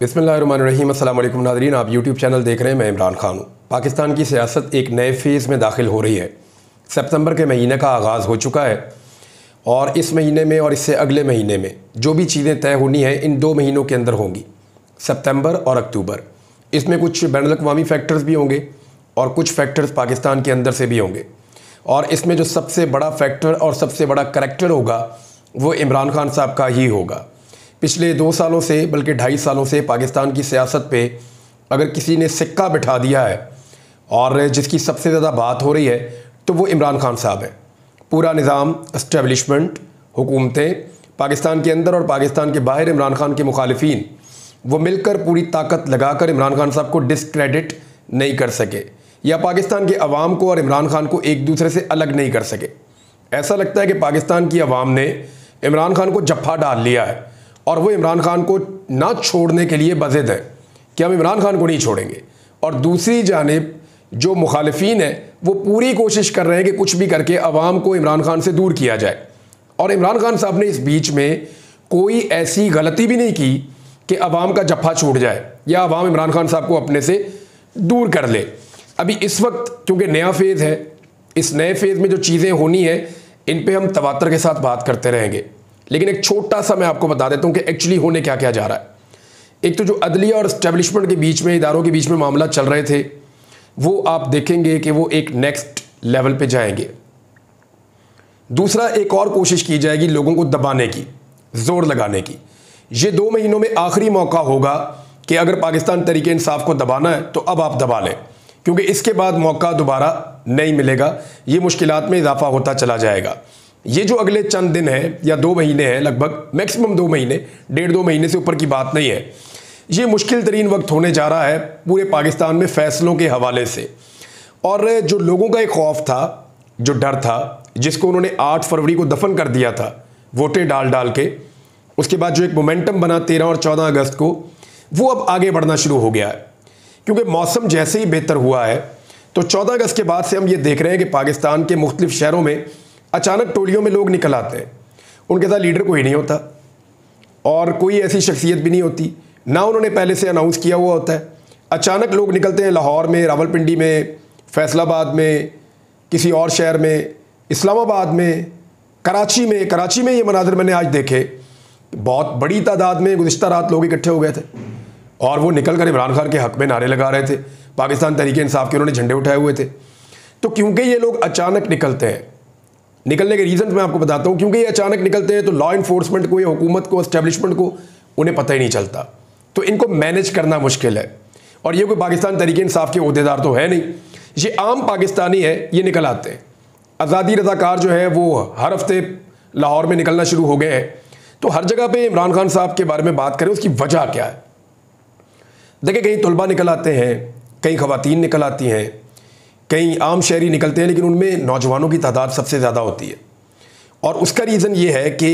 बिस्मिल्लाहिर्रहमानिर्रहीम। अस्सलाम वालेकुम नाज़रीन, आप यूट्यूब चैनल देख रहे हैं। मैं इमरान खान हूँ। पाकिस्तान की सियासत एक नए फेज़ में दाखिल हो रही है। सितंबर के महीने का आगाज़ हो चुका है और इस महीने में और इससे अगले महीने में जो भी चीज़ें तय होनी हैं इन 2 महीनों के अंदर होंगी, सितंबर और अक्टूबर। इसमें कुछ बैनुल-अक़वामी फैक्टर्स भी होंगे और कुछ फैक्टर्स पाकिस्तान के अंदर से भी होंगे। और इसमें जो सबसे बड़ा फैक्टर और सबसे बड़ा करैक्टर होगा वो इमरान खान साहब का ही होगा। पिछले 2 सालों से बल्कि 2.5 सालों से पाकिस्तान की सियासत पे अगर किसी ने सिक्का बिठा दिया है और जिसकी सबसे ज़्यादा बात हो रही है तो वो इमरान खान साहब हैं। पूरा निज़ाम, इस्टेब्लिशमेंट, हुकूमतें पाकिस्तान के अंदर और पाकिस्तान के बाहर इमरान खान के मुखालिफिन वो मिलकर पूरी ताकत लगाकर इमरान खान साहब को डिस्क्रेडिट नहीं कर सके या पाकिस्तान के अवाम को और इमरान खान को एक दूसरे से अलग नहीं कर सके। ऐसा लगता है कि पाकिस्तान की अवाम ने इमरान खान को जफ्फा डाल लिया है और वो इमरान खान को ना छोड़ने के लिए बज़िद है कि हम इमरान खान को नहीं छोड़ेंगे। और दूसरी जानिब जो मुखालिफिन हैं वो पूरी कोशिश कर रहे हैं कि कुछ भी करके अवाम को इमरान खान से दूर किया जाए। और इमरान खान साहब ने इस बीच में कोई ऐसी गलती भी नहीं की कि अवाम का जफ्फा छूट जाए या अवाम इमरान खान साहब को अपने से दूर कर ले। अभी इस वक्त क्योंकि नया फेज़ है, इस नए फेज़ में जो चीज़ें होनी हैं इन पे हम तवातर के साथ बात करते रहेंगे। लेकिन एक छोटा सा मैं आपको बता देता हूँ कि एक्चुअली होने क्या क्या जा रहा है। एक तो जो अदलिया और इस्टेब्लिशमेंट के बीच में, इदारों के बीच में मामला चल रहे थे वो आप देखेंगे कि वो एक नेक्स्ट लेवल पे जाएंगे। दूसरा, एक और कोशिश की जाएगी लोगों को दबाने की, जोर लगाने की। ये 2 महीनों में आखिरी मौका होगा कि अगर पाकिस्तान तहरीक इंसाफ को दबाना है तो अब आप दबा लें, क्योंकि इसके बाद मौका दोबारा नहीं मिलेगा। ये मुश्किलात में इजाफा होता चला जाएगा। ये जो अगले चंद दिन हैं या 2 महीने हैं, लगभग मैक्सिमम 2 महीने, 1.5-2 महीने से ऊपर की बात नहीं है, ये मुश्किल तरीन वक्त होने जा रहा है पूरे पाकिस्तान में फैसलों के हवाले से। और जो लोगों का एक खौफ था, जो डर था, जिसको उन्होंने 8 फरवरी को दफन कर दिया था वोटें डाल डाल के, उसके बाद जो एक मोमेंटम बना 13 और 14 अगस्त को, वो अब आगे बढ़ना शुरू हो गया है। क्योंकि मौसम जैसे ही बेहतर हुआ है तो 14 अगस्त के बाद से हम ये देख रहे हैं कि पाकिस्तान के मुख्तलिफ शहरों में अचानक टोलियों में लोग निकल आते हैं। उनके साथ लीडर कोई नहीं होता और कोई ऐसी शख्सियत भी नहीं होती, ना उन्होंने पहले से अनाउंस किया हुआ होता है। अचानक लोग निकलते हैं लाहौर में, रावलपिंडी में, फैसलाबाद में, किसी और शहर में, इस्लामाबाद में, कराची में। कराची में ये मनाज़िर मैंने आज देखे, बहुत बड़ी तादाद में गुज़िश्ता रात लोग इकट्ठे हो गए थे और वो निकल कर इमरान खान के हक़ में नारे लगा रहे थे। पाकिस्तान तहरीक इंसाफ के उन्होंने झंडे उठाए हुए थे। तो क्योंकि ये लोग अचानक निकलते हैं, निकलने के रीज़न मैं आपको बताता हूँ। क्योंकि ये अचानक निकलते हैं तो लॉ इन्फोर्समेंट को या हुकूमत को, एस्टेब्लिशमेंट को उन्हें पता ही नहीं चलता, तो इनको मैनेज करना मुश्किल है। और ये कोई पाकिस्तान तहरीक इंसाफ के ओहदेदार तो है नहीं, ये आम पाकिस्तानी है, ये निकल आते हैं। आज़ादी रज़ाकार जो है वो हर हफ्ते लाहौर में निकलना शुरू हो गए हैं। तो हर जगह पर इमरान खान साहब के बारे में बात करें, उसकी वजह क्या है। देखिए, कहीं तलबा निकल आते हैं, कहीं ख़वातीन निकल आती हैं, कई आम शहरी निकलते हैं, लेकिन उनमें नौजवानों की तादाद सबसे ज़्यादा होती है। और उसका रीज़न ये है कि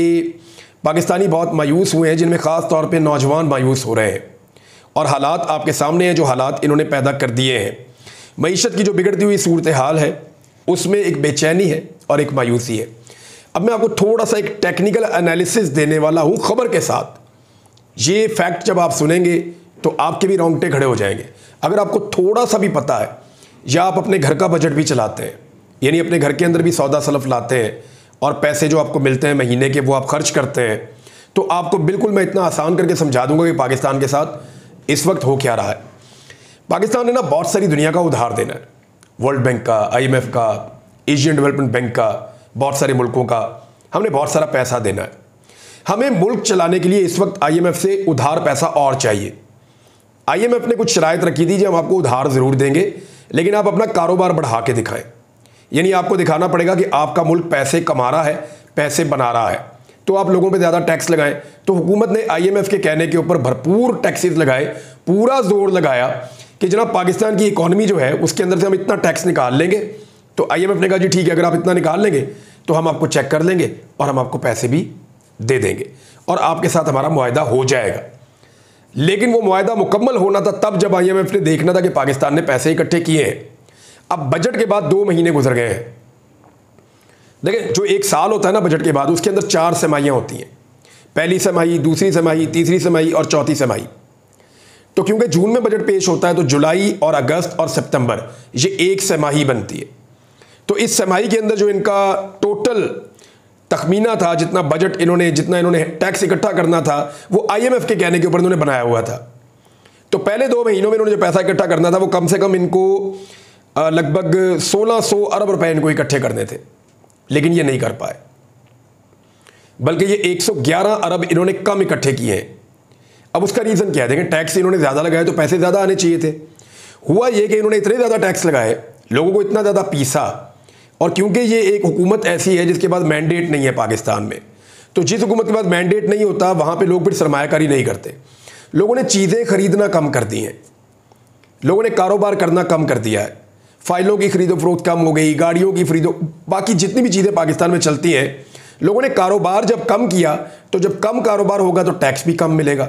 पाकिस्तानी बहुत मायूस हुए हैं, जिनमें ख़ास तौर पे नौजवान मायूस हो रहे हैं। और हालात आपके सामने हैं, जो हालात इन्होंने पैदा कर दिए हैं। मईशत की जो बिगड़ती हुई सूरत हाल है उसमें एक बेचैनी है और एक मायूसी है। अब मैं आपको थोड़ा सा एक टेक्निकल एनालिसिस देने वाला हूँ खबर के साथ। ये फैक्ट जब आप सुनेंगे तो आपके भी रोंगटे खड़े हो जाएंगे। अगर आपको थोड़ा सा भी पता है या आप अपने घर का बजट भी चलाते हैं, यानी अपने घर के अंदर भी सौदा सलफ लाते हैं और पैसे जो आपको मिलते हैं महीने के वो आप खर्च करते हैं, तो आपको बिल्कुल मैं इतना आसान करके समझा दूंगा कि पाकिस्तान के साथ इस वक्त हो क्या रहा है। पाकिस्तान ने ना बहुत सारी दुनिया का उधार देना है, वर्ल्ड बैंक का, IMF का, एशियन डेवलपमेंट बैंक का, बहुत सारे मुल्कों का। हमने बहुत सारा पैसा देना है। हमें मुल्क चलाने के लिए इस वक्त IMF से उधार पैसा और चाहिए। IMF ने कुछ शराइत रखी थी, जो हम आपको उधार ज़रूर देंगे लेकिन आप अपना कारोबार बढ़ा के दिखाएं। यानी आपको दिखाना पड़ेगा कि आपका मुल्क पैसे कमा रहा है, पैसे बना रहा है, तो आप लोगों पे ज़्यादा टैक्स लगाएं। तो हुकूमत ने IMF के कहने के ऊपर भरपूर टैक्सेस लगाए, पूरा जोर लगाया कि जनाब पाकिस्तान की इकॉनमी जो है उसके अंदर से हम इतना टैक्स निकाल लेंगे। तो IMF ने कहा जी ठीक है, अगर आप इतना निकाल लेंगे तो हम आपको चेक कर लेंगे और हम आपको पैसे भी दे देंगे और आपके साथ हमारा मुआहदा हो जाएगा। लेकिन वो मुआहदा मुकम्मल होना था तब जब IMF ने देखना था कि पाकिस्तान ने पैसे इकट्ठे किए हैं। अब बजट के बाद 2 महीने गुजर गए हैं। देखिए, जो 1 साल होता है ना बजट के बाद, उसके अंदर 4 तिमाहियां होती हैं। पहली तिमाही, दूसरी तिमाही, तीसरी तिमाही और चौथी तिमाही। तो क्योंकि जून में बजट पेश होता है तो जुलाई और अगस्त और सितंबर ये एक छमाही बनती है। तो इस छमाही के अंदर जो इनका टोटल तखमीना था, जितना इन्होंने टैक्स इकट्ठा करना था, वो IMF के कहने के ऊपर इन्होंने बनाया हुआ था। तो पहले 2 महीनों में इन्होंने जो पैसा इकट्ठा करना था वो कम से कम इनको लगभग 1600 अरब रुपए इनको इकट्ठे करने थे, लेकिन ये नहीं कर पाए, बल्कि ये 111 अरब इन्होंने कम इकट्ठे किए हैं। अब उसका रीज़न क्या है? देखें, टैक्स इन्होंने ज़्यादा लगाए तो पैसे ज़्यादा आने चाहिए थे। हुआ ये कि इन्होंने इतने ज़्यादा टैक्स लगाए, लोगों को इतना ज़्यादा पीसा, और क्योंकि ये एक हुकूमत ऐसी है जिसके पास मैंडेट नहीं है पाकिस्तान में, तो जिस हुकूमत के पास मैंडेट नहीं होता वहाँ पर लोग फिर सरमायाकारी नहीं करते। लोगों ने चीज़ें खरीदना कम कर दी हैं, लोगों ने कारोबार करना कम कर दिया है, फाइलों की खरीदो फरोख्त कम हो गई, गाड़ियों की खरीदो, बाकी जितनी भी चीज़ें पाकिस्तान में चलती हैं, लोगों ने कारोबार जब कम किया, तो जब कम कारोबार होगा तो टैक्स भी कम मिलेगा।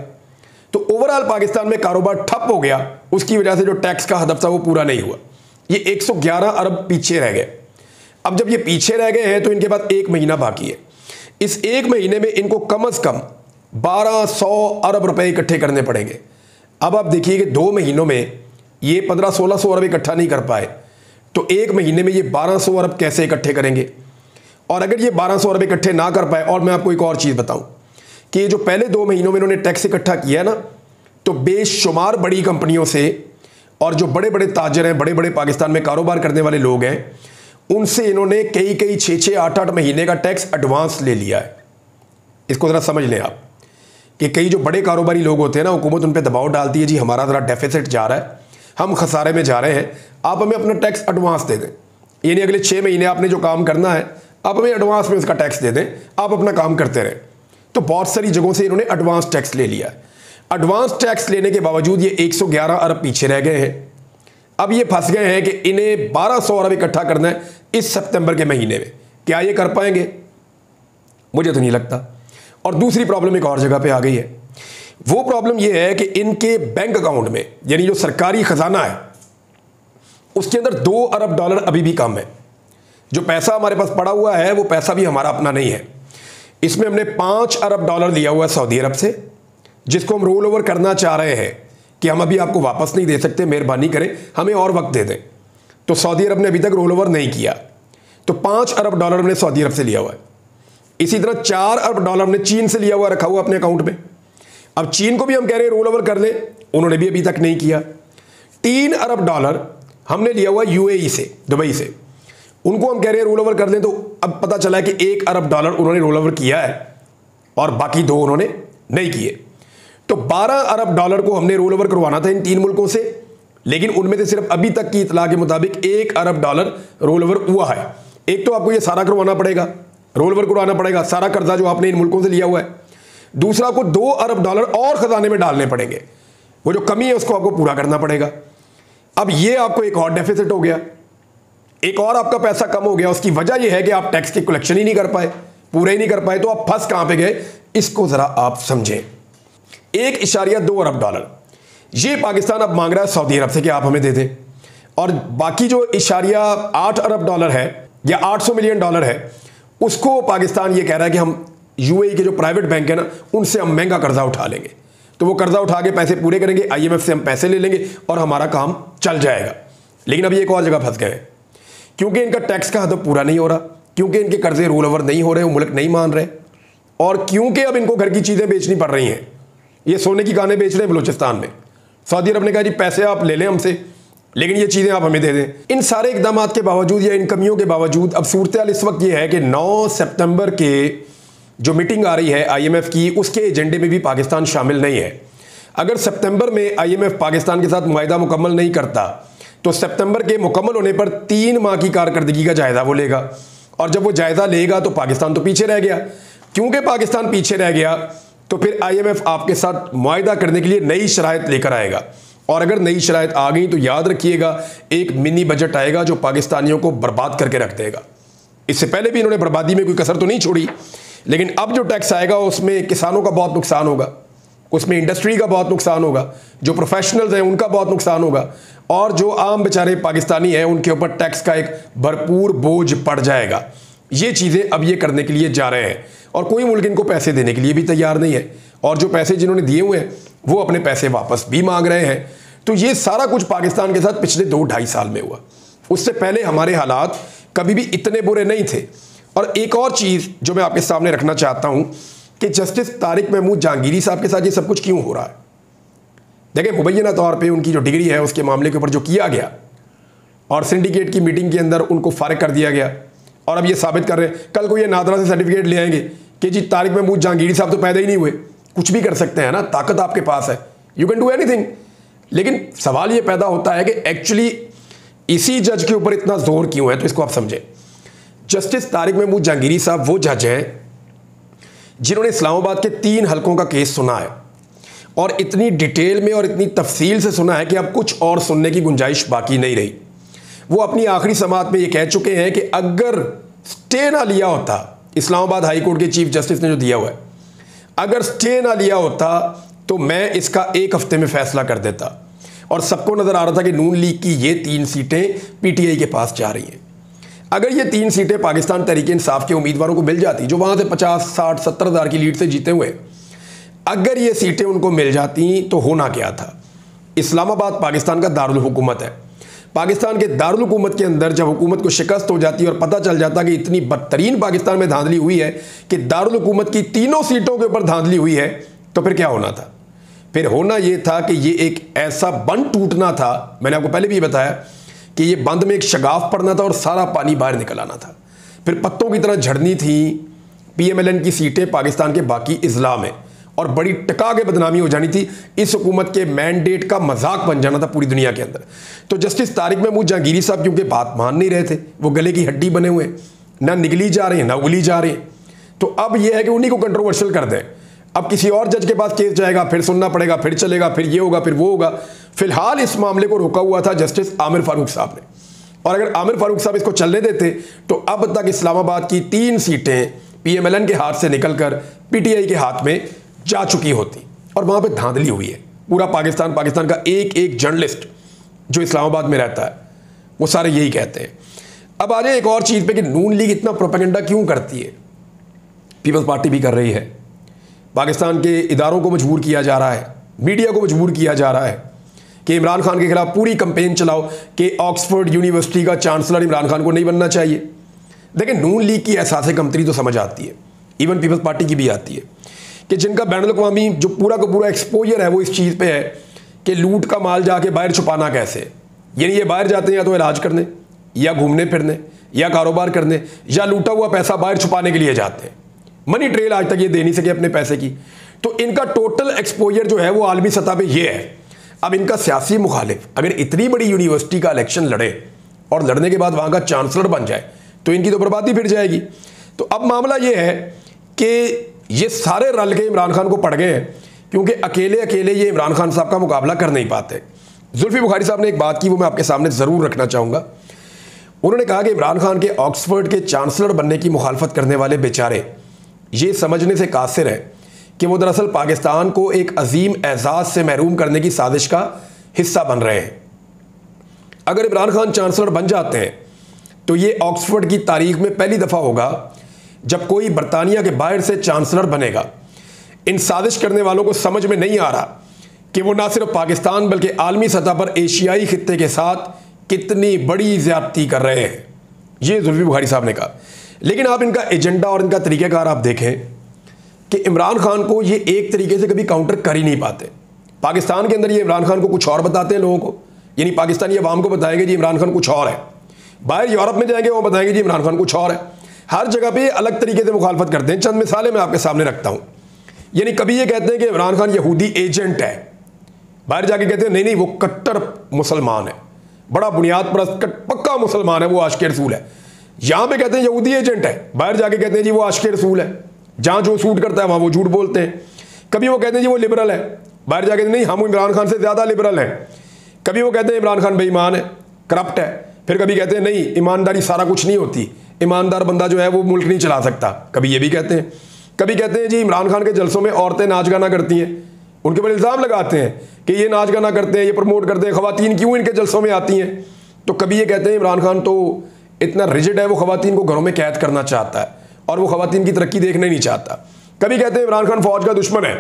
तो ओवरऑल पाकिस्तान में कारोबार ठप हो गया, उसकी वजह से जो टैक्स का हदफ था वो पूरा नहीं हुआ। ये 111 अरब पीछे रह गए। अब जब ये पीछे रह गए हैं तो इनके पास 1 महीना बाकी है। इस 1 महीने में इनको कम से कम 1200 अरब रुपए इकट्ठे करने पड़ेंगे। अब आप देखिए कि 2 महीनों में ये 1500-1600 अरब इकट्ठा नहीं कर पाए, तो 1 महीने में ये 1200 अरब कैसे इकट्ठे करेंगे? और अगर ये 1200 अरब इकट्ठे ना कर पाए, और मैं आपको एक और चीज़ बताऊं कि जो पहले 2 महीनों में इन्होंने टैक्स इकट्ठा किया ना, तो बेशुमार बड़ी कंपनियों से और जो बड़े बड़े ताजर हैं, बड़े बड़े पाकिस्तान में कारोबार करने वाले लोग हैं, उनसे इन्होंने कई 6-6, 8-8 महीने का टैक्स एडवांस ले लिया है। इसको ज़रा समझ लें आप कि कई जो बड़े कारोबारी लोग होते हैं ना, हुकूमत उन पर दबाव डालती है, जी हमारा ज़रा डेफिसिट जा रहा है, हम खसारे में जा रहे हैं, आप हमें अपना टैक्स एडवांस दे दें। यानी अगले 6 महीने आपने जो काम करना है, आप हमें एडवांस में उसका टैक्स दे दें, आप अपना काम करते रहें। तो बहुत सारी जगहों से इन्होंने एडवांस टैक्स ले लिया है। एडवांस टैक्स लेने के बावजूद ये 111 अरब पीछे रह गए हैं। अब ये फंस गए हैं कि इन्हें 1200 अरब इकट्ठा करना है इस सितंबर के महीने में। क्या ये कर पाएंगे? मुझे तो नहीं लगता। और दूसरी प्रॉब्लम एक और जगह पे आ गई है। वो प्रॉब्लम ये है कि इनके बैंक अकाउंट में, यानी जो सरकारी खजाना है, उसके अंदर 2 अरब डॉलर अभी भी कम है। जो पैसा हमारे पास पड़ा हुआ है वो पैसा भी हमारा अपना नहीं है। इसमें हमने 5 अरब डॉलर लिया हुआ है सऊदी अरब से, जिसको हम रोल ओवर करना चाह रहे हैं कि हम अभी आपको वापस नहीं दे सकते, मेहरबानी करें हमें और वक्त दे दें। तो सऊदी अरब ने अभी तक रोल ओवर नहीं किया, तो 5 अरब डॉलर हमने सऊदी अरब से लिया हुआ है। इसी तरह 4 अरब डॉलर हमने चीन से लिया हुआ, रखा हुआ अपने अकाउंट में। अब चीन को भी हम कह रहे हैं रोल ओवर कर लें, उन्होंने भी अभी तक नहीं किया। 3 अरब डॉलर हमने लिया हुआ UAE से, दुबई से, उनको हम कह रहे हैं रोल ओवर कर लें। तो अब पता चला है कि 1 अरब डॉलर उन्होंने रोल ओवर किया है और बाकी 2 उन्होंने नहीं किए। तो 12 अरब डॉलर को हमने रोल ओवर करवाना था इन 3 मुल्कों से, लेकिन उनमें से सिर्फ अभी तक की इतला के मुताबिक 1 अरब डॉलर रोल ओवर हुआ है। एक तो आपको ये सारा करवाना पड़ेगा, रोल ओवर करवाना पड़ेगा सारा कर्जा जो आपने इन मुल्कों से लिया हुआ है। दूसरा, को 2 अरब डॉलर और खजाने में डालने पड़ेंगे, वो जो कमी है उसको आपको पूरा करना पड़ेगा। अब ये आपको एक और डेफिसिट हो गया, एक और आपका पैसा कम हो गया। उसकी वजह यह है कि आप टैक्स की कलेक्शन ही नहीं कर पाए, पूरे ही नहीं कर पाए। तो आप फंस कहां पे गए, इसको जरा आप समझें। 1.2 अरब डॉलर ये पाकिस्तान अब मांग रहा है सऊदी अरब से कि आप हमें दे दें, और बाकी जो 8 अरब डॉलर है या 800 मिलियन डॉलर है, उसको पाकिस्तान ये कह रहा है कि हम UAE के जो प्राइवेट बैंक है ना, उनसे हम महंगा कर्जा उठा लेंगे। तो वो कर्जा उठा के पैसे पूरे करेंगे, IMF से हम पैसे ले लेंगे और हमारा काम चल जाएगा। लेकिन अब ये एक और जगह फंस गए, क्योंकि इनका टैक्स का हदफ पूरा नहीं हो रहा, क्योंकि इनके कर्जे रोल ओवर नहीं हो रहे, वो मुल्क नहीं मान रहे, और क्योंकि अब इनको घर की चीज़ें बेचनी पड़ रही हैं। ये सोने की कानें बेच रहे हैं बलूचिस्तान में। सऊदी अरब ने कहा जी पैसे आप ले लें हमसे, लेकिन ये चीज़ें आप हमें दे दें। इन सारे इकदाम के बावजूद या इन कमियों के बावजूद अब सूरत हाल इस वक्त ये है कि 9 सितंबर के जो मीटिंग आ रही है IMF की, उसके एजेंडे में भी पाकिस्तान शामिल नहीं है। अगर सितंबर में IMF पाकिस्तान के साथ मुआहिदा मुकम्मल नहीं करता, तो सितंबर के मुकम्मल होने पर 3 माह की कारकर्दगी का जायज़ा वो लेगा, और जब वो जायज़ा लेगा तो पाकिस्तान तो पीछे रह गया। क्योंकि पाकिस्तान पीछे रह गया तो फिर IMF आपके साथ मुआहिदा करने के लिए नई शराइत लेकर आएगा, और अगर नई शराइत आ गई तो याद रखिएगा एक मिनी बजट आएगा जो पाकिस्तानियों को बर्बाद करके रख देगा। इससे पहले भी इन्होंने बर्बादी में कोई कसर तो नहीं छोड़ी, लेकिन अब जो टैक्स आएगा उसमें किसानों का बहुत नुकसान होगा, उसमें इंडस्ट्री का बहुत नुकसान होगा, जो प्रोफेशनल्स हैं उनका बहुत नुकसान होगा, और जो आम बेचारे पाकिस्तानी हैं उनके ऊपर टैक्स का एक भरपूर बोझ पड़ जाएगा। ये चीज़ें अब ये करने के लिए जा रहे हैं, और कोई मुल्क इनको पैसे देने के लिए भी तैयार नहीं है। और जो पैसे जिन्होंने दिए हुए हैं वो अपने पैसे वापस भी मांग रहे हैं। तो ये सारा कुछ पाकिस्तान के साथ पिछले 2-2.5 साल में हुआ। उससे पहले हमारे हालात कभी भी इतने बुरे नहीं थे। और एक और चीज़ जो मैं आपके सामने रखना चाहता हूं कि जस्टिस तारिक महमूद जहांगीरी साहब के साथ ये सब कुछ क्यों हो रहा है। देखिए, मुबैना तौर पे उनकी जो डिग्री है उसके मामले के ऊपर जो किया गया और सिंडिकेट की मीटिंग के अंदर उनको फारिग कर दिया गया, और अब ये साबित कर रहे हैं, कल को ये नादरा से सर्टिफिकेट ले आएंगे कि जी तारिक महमूद जहांगीरी साहब तो पैदा ही नहीं हुए। कुछ भी कर सकते हैं ना, ताकत आपके पास है, यू कैन डू एनीथिंग। लेकिन सवाल ये पैदा होता है कि एक्चुअली इसी जज के ऊपर इतना जोर क्यों है। तो इसको आप समझें, जस्टिस तारिक महमूद जहांगीरी साहब वो जज हैं जिन्होंने इस्लामाबाद के 3 हलकों का केस सुना है और इतनी डिटेल में और इतनी तफसील से सुना है कि अब कुछ और सुनने की गुंजाइश बाकी नहीं रही। वो अपनी आखिरी समाअत में ये कह चुके हैं कि अगर स्टे ना लिया होता, इस्लामाबाद हाई कोर्ट के चीफ जस्टिस ने जो दिया हुआ है, अगर स्टे ना लिया होता तो मैं इसका 1 हफ्ते में फैसला कर देता। और सबको नजर आ रहा था कि नून लीग की ये 3 सीटें पीटीआई के पास जा रही हैं। अगर ये 3 सीटें पाकिस्तान तहरीक इंसाफ के उम्मीदवारों को मिल जाती, जो वहां से 50, 60, 70 हज़ार की लीड से जीते हुए, अगर ये सीटें उनको मिल जाती तो होना क्या था। इस्लामाबाद पाकिस्तान का दारुल हुकूमत है। पाकिस्तान के दारुल हुकूमत के अंदर जब हुकूमत को शिकस्त हो जाती है और पता चल जाता कि इतनी बदतरीन पाकिस्तान में धांधली हुई है कि दारुल हुकूमत की 3 सीटों के ऊपर धांधली हुई है, तो फिर क्या होना था। फिर होना यह था कि ये एक ऐसा बंद टूटना था, मैंने आपको पहले भी ये बताया कि ये बंद में एक शगाफ पड़ना था और सारा पानी बाहर निकल आना था। फिर पत्तों की तरह झड़नी थी PMLN की सीटें पाकिस्तान के बाकी इजला में, और बड़ी टिका के बदनामी हो जानी थी। इस हुकूमत के मैंडेट का मजाक बन जाना था पूरी दुनिया के अंदर। तो जस्टिस तारिक महमूद जहांगीरी साहब क्योंकि बात मान नहीं रहे थे, वो गले की हड्डी बने हुए, ना निगली जा रहे हैं ना उगली जा रहे हैं। तो अब यह है कि उन्हीं को कंट्रोवर्शियल कर दें। अब किसी और जज के पास केस जाएगा, फिर सुनना पड़ेगा, फिर चलेगा, फिर ये होगा, फिर वो होगा। फिलहाल इस मामले को रोका हुआ था जस्टिस आमिर फारूक साहब ने, और अगर आमिर फारूक साहब इसको चलने देते तो अब तक इस्लामाबाद की 3 सीटें PMLN के हाथ से निकलकर PTI के हाथ में जा चुकी होती, और वहां पे धांधली हुई है। पूरा पाकिस्तान का एक जर्नलिस्ट जो इस्लामाबाद में रहता है वो सारे यही कहते हैं। अब आ जाए एक और चीज पे कि नून लीग इतना प्रोपेगेंडा क्यों करती है। पीपल्स पार्टी भी कर रही है, पाकिस्तान के इदारों को मजबूर किया जा रहा है, मीडिया को मजबूर किया जा रहा है कि इमरान खान के खिलाफ पूरी कंपेन चलाओ कि ऑक्सफोर्ड यूनिवर्सिटी का चांसलर इमरान खान को नहीं बनना चाहिए। देखिए, नून लीग की एहसास कमतरी तो समझ आती है, इवन पीपल्स पार्टी की भी आती है कि जिनका बैनुल-अक़वामी जो पूरा का पूरा एक्सपोजर है वो इस चीज़ पे है कि लूट का माल जाके बाहर छुपाना कैसे। यानी ये बाहर जाते हैं या तो इलाज करने, या घूमने फिरने, या कारोबार करने, या लूटा हुआ पैसा बाहर छुपाने के लिए जाते हैं। मनी ट्रेल आज तक ये दे नहीं सके अपने पैसे की। तो इनका टोटल एक्सपोजर जो है वो आलमी सतह पे ये है। अब इनका सियासी मुखालिफ अगर इतनी बड़ी यूनिवर्सिटी का इलेक्शन लड़े और लड़ने के बाद वहां का चांसलर बन जाए तो इनकी तो बर्बादी फिर जाएगी। तो अब मामला ये है कि ये सारे रल के इमरान खान को पड़ गए हैं, क्योंकि अकेले अकेले ये इमरान खान साहब का मुकाबला कर नहीं पाते। जुल्फी बुखारी साहब ने एक बात की, वो मैं आपके सामने ज़रूर रखना चाहूँगा। उन्होंने कहा कि इमरान खान के ऑक्सफोर्ड के चांसलर बनने की मुखालफत करने वाले बेचारे ये समझने से कासिर हैं कि वो दरअसल पाकिस्तान को एक अजीम एजाज से महरूम करने की साजिश का हिस्सा बन रहे हैं। अगर इमरान खान चांसलर बन जाते हैं तो ये ऑक्सफोर्ड की तारीख में पहली दफ़ा होगा जब कोई बरतानिया के बाहर से चांसलर बनेगा। इन साजिश करने वालों को समझ में नहीं आ रहा कि वो ना सिर्फ पाकिस्तान बल्कि आलमी सतह पर एशियाई खित्ते के साथ कितनी बड़ी ज्यादती कर रहे हैं। ये जुल्फी बुखारी साहब ने कहा। लेकिन आप इनका एजेंडा और इनका तरीक़ाकार आप देखें कि इमरान खान को ये एक तरीके से कभी काउंटर कर ही नहीं पाते। पाकिस्तान के अंदर ये इमरान खान को कुछ और बताते हैं लोगों को, यानी पाकिस्तानी अवाम को बताएंगे जी इमरान खान कुछ और है। बाहर यूरोप में जाएंगे वो बताएंगे जी इमरान खान कुछ और है। हर जगह पे अलग तरीके से मुखालफत करते हैं। चंद मिसालें मैं आपके सामने रखता हूं। यानी कभी ये कहते हैं कि इमरान खान यहूदी एजेंट है, बाहर जाके कहते हैं नहीं नहीं वो कट्टर मुसलमान है, बड़ा बुनियाद परस्त पक्का मुसलमान है, वो आशिक़ रसूल है। यहां पे कहते हैं यहूदी एजेंट है, बाहर जाके कहते हैं जी वो आशिक़ रसूल है। जहां जो सूट करता है वहां वो झूठ बोलते हैं। कभी वो कहते हैं जी वो लिबरल है, बाहर जाके नहीं हम इमरान खान से ज्यादा लिबरल हैं। कभी वो कहते हैं इमरान खान बेईमान है, करप्ट है। फिर कभी कहते हैं नहीं ईमानदारी सारा कुछ नहीं होती, ईमानदार बंदा जो है वो मुल्क नहीं चला सकता, कभी ये भी कहते हैं। कभी कहते हैं जी इमरान खान के जलसों में औरतें नाच गाना करती हैं, उनके ऊपर इल्ज़ाम लगाते हैं कि ये नाच गाना करते हैं, ये प्रमोट करते हैं, ख़वातीन क्यों इनके जलसों में आती हैं। तो कभी ये कहते हैं इमरान खान तो इतना रिजिड है, वो ख़वातीन को घरों में कैद करना चाहता है और वो ख़वातीन की तरक्की देखना ही नहीं चाहता। कभी कहते हैं इमरान खान फ़ौज का दुश्मन है,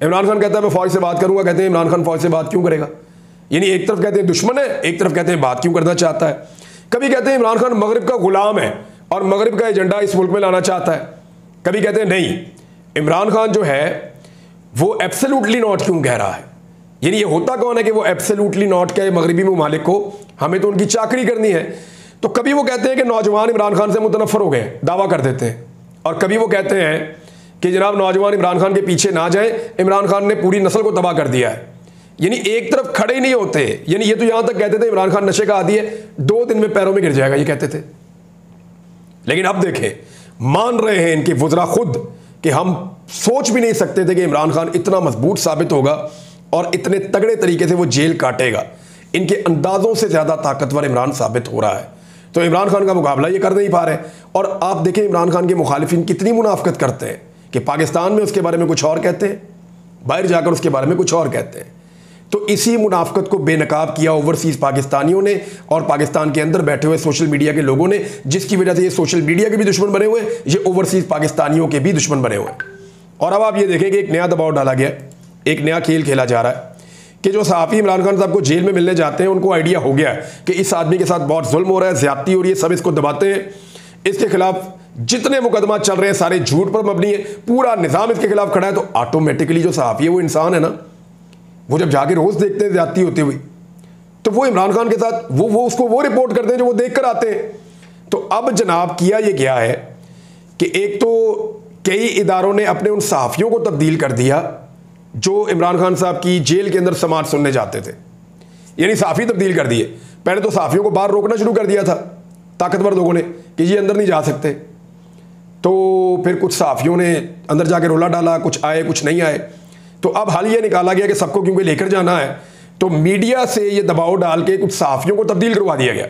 इमरान खान कहता है मैं फौज से बात करूंगा, कहते हैं इमरान खान फौज से बात क्यों करेगा? यानी एक तरफ कहते हैं दुश्मन है, एक तरफ कहते हैं बात क्यों करना चाहता है। कभी कहते हैं इमरान खान मगरिब का गुलाम है और मगरिब का एजेंडा इस मुल्क में लाना चाहता है, कभी कहते हैं नहीं इमरान खान जो है वो एब्सोल्युटली नॉट क्यों कह रहा है। यानी ये होता कौन है कि वो एब्सोल्युटली नॉट कहे मगरिबी ममालिक को, हमें तो उनकी चाकरी करनी है। तो कभी वो कहते हैं कि नौजवान इमरान खान से मुतनफ़र हो गए, दावा कर देते हैं, और कभी वो कहते हैं कि जनाब नौजवान इमरान खान के पीछे ना जाए, इमरान खान ने पूरी नस्ल को तबाह कर दिया है। यानी एक तरफ खड़े ही नहीं होते। यानी ये तो यहां तक कहते थे इमरान खान नशे का आदी है, 2 दिन में पैरों में गिर जाएगा, ये कहते थे। लेकिन अब देखें, मान रहे हैं इनके वुज़रा खुद कि हम सोच भी नहीं सकते थे कि इमरान खान इतना मजबूत साबित होगा और इतने तगड़े तरीके से वो जेल काटेगा। इनके अंदाजों से ज़्यादा ताकतवर इमरान साबित हो रहा है। तो इमरान खान का मुकाबला ये कर नहीं पा रहे। और आप देखें इमरान खान के मुखालिफिन कितनी मुनाफकत करते हैं कि पाकिस्तान में उसके बारे में कुछ और कहते हैं, बाहर जाकर उसके बारे में कुछ और कहते हैं। तो इसी मुनाफकत को बेनकाब किया ओवरसीज़ पाकिस्तानियों ने और पाकिस्तान के अंदर बैठे हुए सोशल मीडिया के लोगों ने, जिसकी वजह से ये सोशल मीडिया के भी दुश्मन बने हुए, ये ओवरसीज़ पाकिस्तानियों के भी दुश्मन बने हुए। और अब आप ये देखें कि एक नया दबाव डाला गया, एक नया खेल खेला जा रहा है कि जो सहाफ़ी इमरान खान साहब को जेल में मिलने जाते हैं उनको आइडिया हो गया है कि इस आदमी के साथ बहुत जुल्म हो रहा है, ज़्यादती हो रही है, सब इसको दबाते हैं, इसके खिलाफ जितने मुकदमा चल रहे हैं सारे झूठ पर मबनी है, पूरा निज़ाम इसके खिलाफ खड़ा है। तो ऑटोमेटिकली जो सहाफ़ी है वो इंसान है ना, वो जब जाके रोज़ देखते हैं ज़्यादती होती हुई, तो वो इमरान खान के साथ वो उसको वो रिपोर्ट करते हैं जो वो देख कर आते हैं। तो अब जनाब किया ये गया है कि एक तो कई इदारों ने अपने उन सहाफ़ियों को तब्दील कर दिया जो इमरान खान साहब की जेल के अंदर समाअत सुनने जाते थे, यानी सहाफ़ी तब्दील कर दिए। पहले तो सहाफ़ियों को बाहर रोकना शुरू कर दिया था ताकतवर लोगों ने कि ये अंदर नहीं जा सकते। तो फिर कुछ सहाफ़ियों ने अंदर जाके रोला डाला, कुछ आए कुछ नहीं आए। तो अब हाल ये निकाला गया कि सबको क्योंकि लेकर जाना है, तो मीडिया से ये दबाव डाल के कुछ सहाफ़ियों को तब्दील करवा दिया गया।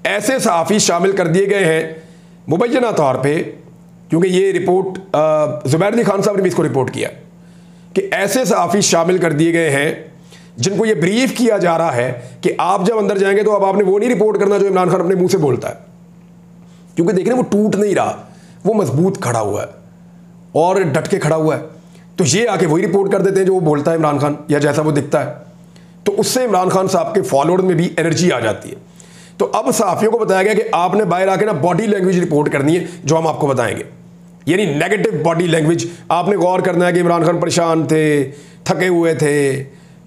ऐसे सहाफ़ी शामिल कर दिए गए हैं मुबैना तौर पे, क्योंकि ये रिपोर्ट ज़ुबैर अली खान साहब ने भी इसको रिपोर्ट किया कि ऐसे सहाफ़ी शामिल कर दिए गए हैं जिनको ये ब्रीफ किया जा रहा है कि आप जब अंदर जाएंगे तो अब आपने वो नहीं रिपोर्ट करना जो इमरान खान अपने मुंह से बोलता है, क्योंकि देखने वो टूट नहीं रहा, वो मजबूत खड़ा हुआ है और डट के खड़ा हुआ है। तो ये आके वही रिपोर्ट कर देते हैं जो वो बोलता है इमरान खान या जैसा वो दिखता है। तो उससे इमरान खान साहब के फॉलोअर्स में भी एनर्जी आ जाती है। तो अब सहाफ़ियों को बताया गया कि आपने बाहर आके ना बॉडी लैंग्वेज रिपोर्ट करनी है जो हम आपको बताएंगे, यानी नेगेटिव बॉडी लैंग्वेज। आपने गौर करना है कि इमरान खान परेशान थे, थके हुए थे,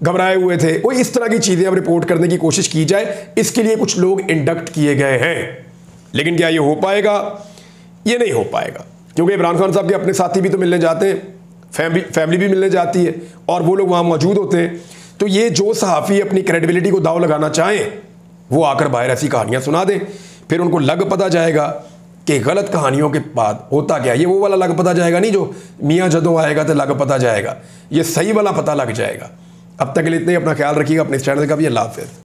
घबराए हुए थे, वो इस तरह की चीज़ें अब रिपोर्ट करने की कोशिश की जाए। इसके लिए कुछ लोग इंडक्ट किए गए हैं, लेकिन क्या ये हो पाएगा? ये नहीं हो पाएगा, क्योंकि इमरान खान साहब के अपने साथी भी तो मिलने जाते हैं, फैमिली भी मिलने जाती है और वो लोग वहाँ मौजूद होते हैं। तो ये जो सहाफ़ी अपनी क्रेडिबिलिटी को दाव लगाना चाहें वो आकर बाहर ऐसी कहानियाँ सुना दें, फिर उनको लग पता जाएगा कि गलत कहानियों के बाद होता क्या। ये वो वाला लग पता जाएगा नहीं जो मियाँ जदों आएगा तो लग पता जाएगा, ये सही वाला पता लग जाएगा। अब तक के लिए इतने, अपना ख्याल रखिएगा, अपने इस चैनल का भी। अल्लाह हाफ़िज़।